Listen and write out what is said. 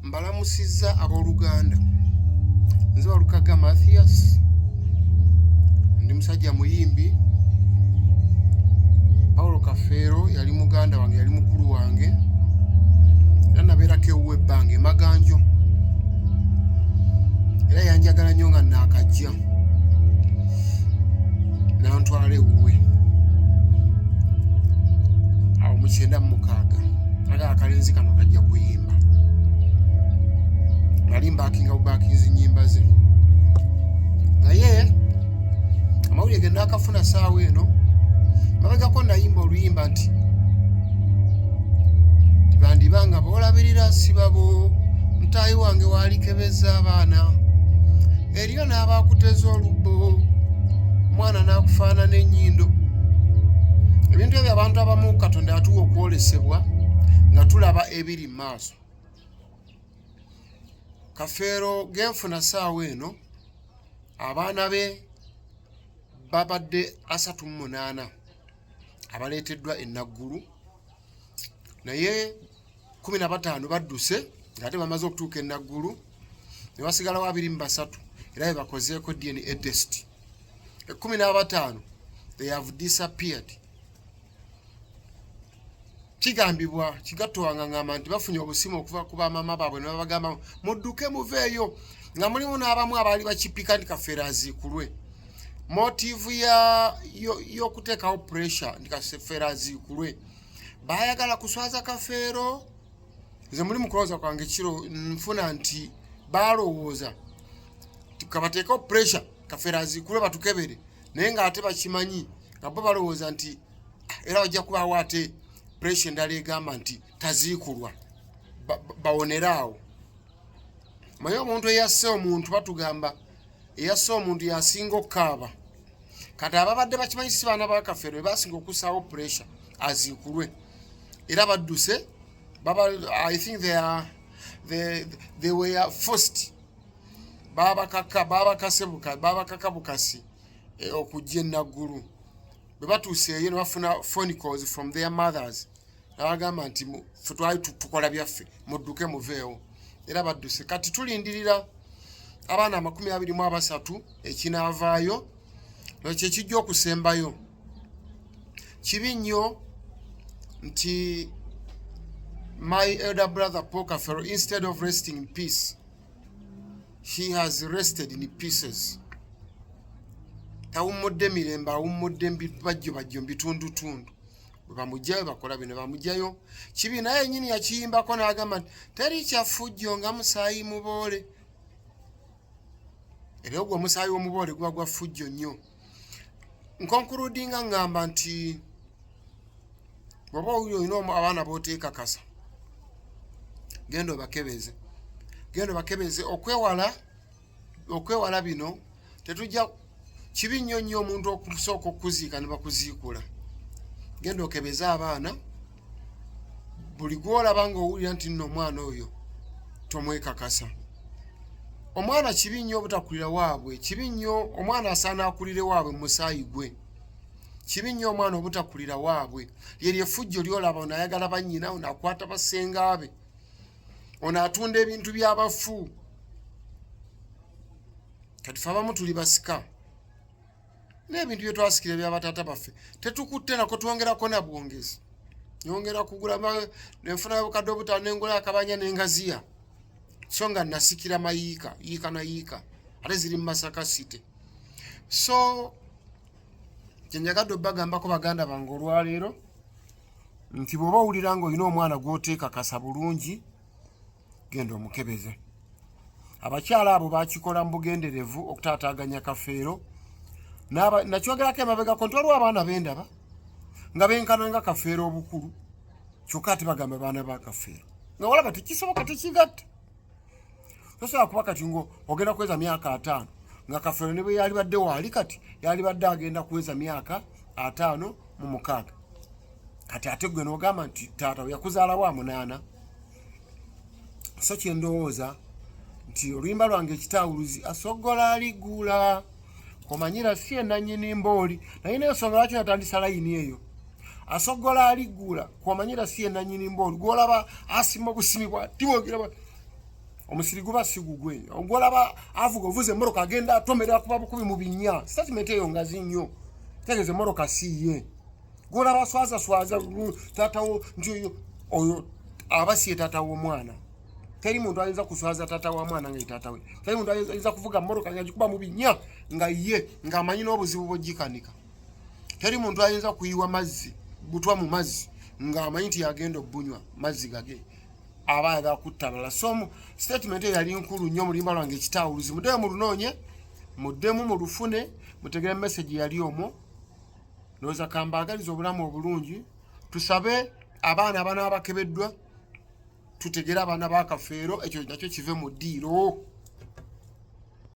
mbalamusizza abooluganda. Nze Walukaga Mathias, ndi musajja muyimbi. Paulo Kafeero yali muganda wange, yali mukulu wange, era nabeerako ewuwe ebbanga Maganjo, era yanjagala nnyo nga naakajja nantwala ewuwe awo mu 96 aga akalenzi kano kajja kuyimba. Nali mbaakinga bubaakinzi nnyimba ze, naye amawulire ge naakafuna saawa eno mabegako nayimba oluyimba nti tibandibanga boolabirira sibabo mutaayi wange waalikebeza abaana eriyo n'abaakuteza olubbo omwana n'akufaanana ennyindo. Ebintu ebyo abantu abamu Katonda atuwa okwolesebwa nga tulaba ebiri mu maaso. Kafeero genfuna saawa eno abaana be babadde 38 abaleeteddwa e Naggulu, naye 15 badduse ng'ate bamaze okutuuka e Naggulu, ne basigalawo 23 era be bakozeeko DNA test. 15 they have disappeared. Kigambibwa kigatto wangaŋŋamba nti bafunye obusimu okuva ku bamama baabwe ne babagamba mudduke muveeyo, nga mulimu n'abamu abaali bakipika nti Kafeero aziikulwe. Motivu y'okuteekawo pressure nti Kafeero aziikulwe, baayagala kuswaza Kafeero. Nze muli mu kulowooza kwange kiro nfuna nti baalowooza nti kabateekawo pressure Kafeero aziikulwe batukebere, naye ng'ate bakimanyi nga bo balowooza nti era wajja kubaawo ate pressure endala egamba nti taziikulwa bawoneraawo. Manyi omuntu eyasse omuntu batugamba eyasse omuntu yasinga okukaaba, kati ababadde bakimanyi si baana ba Kafeero be basinga okussaawo pressure aziikulwe, era badduse. I think they were forced, babakaka bukasi okujja e Naggulu. Bwe batuuseeyo ne bafuna phone calls from their mothers, nabagamba nti ffe twali tukola byaffe mudduke muveewo, era badduse. Kati tulindirira abaana 23 ekinaavaayo nakyo ekijja okusembayo. Kibi nnyo nti my elder brother Paul Kafeero, instead of resting in peace, he has rested in pieces. Tawummudde mirembe, awummudde bajjo mbitundutundu. Bwe bamugjayo bakola bino bamugjayo. Kibi naye nnyini yakiyimbako n'agamba nti teri kyafujjo nga musaayi muboole. Era ogwo omusaayi w'omuboole guba gwa ffujjo nnyo. Nkonkuludinga ngamba nti bw'oba olina abaana b'oteekakasa, genda obakebeze okwewala bino. Tetujja kibi nnyo nnyo omuntu okusooka okuziika ne bakuziikula. Genda okebeze abaana, buli gw'olaba ng'owulira nti nno omwana oyo tomwekakasa. Omwana kibi nnyo obutakulira waabwe, kibi nnyo omwana asaana akulire waabwe mu musaayi gwe. Kibi nnyo omwana obutakulira waabwe, lyeryo effujjo ly'olaba. Ono ayagala bannyina, ono akwata basenga be, ono atunda ebintu by'abafu. Kati ffe abamu tuli basika n'ebintu bye twasikira by'abataata baffe tetukutte nako twongerako na bwongezi. Nyongera kugula nenfuna obukadde obutaano nengula akabanja n'engaziya, so nga nasikira mayiika ate ziri mu Masaka City. So kyenjagadde obbagambako baganda bange olwaleero nti bw'oba owulira ng'olina omwana gw'oteekakasa bulungi, genda omukebeze. Abakyala abo bakikola mu bugenderevu okutaataaganya Kafeero. Nakyogerako emabegako nti waliwo abaana bendaba nga benkana nga Kafeero obukulu, kyokka ate bagamba baana ba Kafeero, nga walaba tekisoboka, tekigatta. Tosobola kuba kati ogenda kuweza myaka 5 nga Kafeero ne bwe yali badde waali kati yali badde agenda kuweza myaka 56. Kati ate gwe n'ogamba nti taata yakuzaala wa 8. So kye ndowooza nti oluyimba lwange ekitawuluzi asogola aligula omanyira si enanyini mbooli, naye n'ensonga lwaki natandisa layini eyo. Asogola aligula kwamanyira si enanyini mbooli, gwolaba asima obusimi bwa tibogera omusiri guba sigugwe ogolaba avuga ovuze moroka agenda atomera kuba bukubi mu binya statement eyo ngazi nnyo tegeze moroka siye golaba swaza tatawo njuyo oyo abasiye tatawo mwana teri muntu ayinza kuswaza tata wa mwana nga itatawe teri muntu ayinza kuvuga moroka nga jikuba mu binya nga ye nga amanyi n'obuzibu bw'ojikanika teri muntu ayinza kuyiwa mazzi butwa mu mazzi nga amanyi nti yagenda obbunywa mazzi gage abayaga kutabala so statement yali nkulu nnyo mulimba lwange ekitawuluzi mudde mu lunoonye muddemu mu lufune mutegere message yali omwo noza kambagaliza obulamu obulungi tusabe abaana abakebeddwa tutegera abaana ba kafeero ekyo nakyo kive mu ddiiro